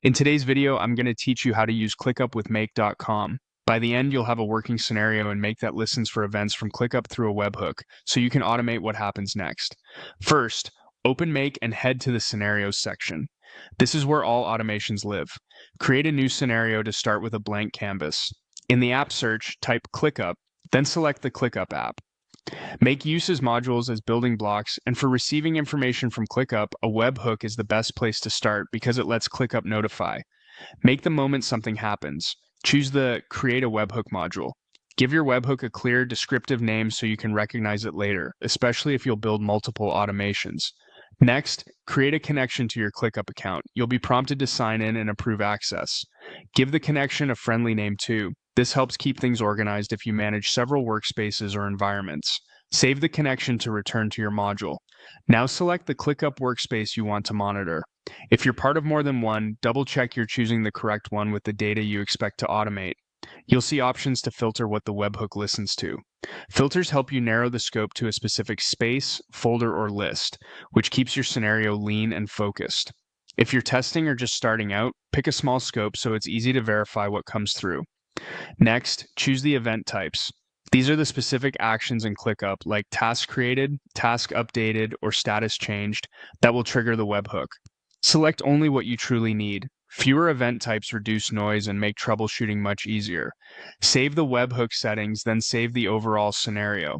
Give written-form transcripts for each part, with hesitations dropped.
In today's video, I'm going to teach you how to use ClickUp with Make.com. By the end, you'll have a working scenario in Make that listens for events from ClickUp through a webhook, so you can automate what happens next. First, open Make and head to the Scenarios section. This is where all automations live. Create a new scenario to start with a blank canvas. In the app search, type ClickUp, then select the ClickUp app. Make uses modules as building blocks, and for receiving information from ClickUp, a webhook is the best place to start because it lets ClickUp notify. Make the moment something happens. Choose the Create a Webhook module. Give your webhook a clear, descriptive name so you can recognize it later, especially if you'll build multiple automations. Next, create a connection to your ClickUp account. You'll be prompted to sign in and approve access. Give the connection a friendly name too. This helps keep things organized if you manage several workspaces or environments. Save the connection to return to your module. Now select the ClickUp workspace you want to monitor. If you're part of more than one, double-check you're choosing the correct one with the data you expect to automate. You'll see options to filter what the webhook listens to. Filters help you narrow the scope to a specific space, folder, or list, which keeps your scenario lean and focused. If you're testing or just starting out, pick a small scope so it's easy to verify what comes through. Next, choose the event types. These are the specific actions in ClickUp, like task created, task updated, or status changed, that will trigger the webhook. Select only what you truly need. Fewer event types reduce noise and make troubleshooting much easier. Save the webhook settings, then save the overall scenario.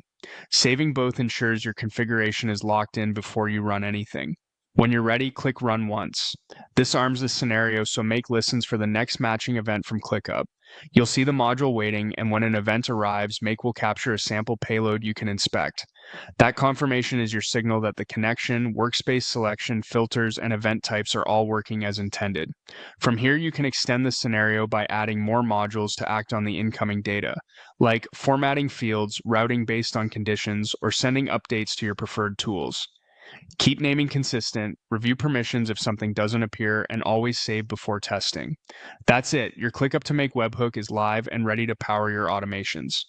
Saving both ensures your configuration is locked in before you run anything. When you're ready, click Run once. This arms the scenario so Make listens for the next matching event from ClickUp. You'll see the module waiting, and when an event arrives, Make will capture a sample payload you can inspect. That confirmation is your signal that the connection, workspace selection, filters, and event types are all working as intended. From here, you can extend the scenario by adding more modules to act on the incoming data, like formatting fields, routing based on conditions, or sending updates to your preferred tools. Keep naming consistent, review permissions if something doesn't appear, and always save before testing. That's it. Your ClickUp to Make webhook is live and ready to power your automations.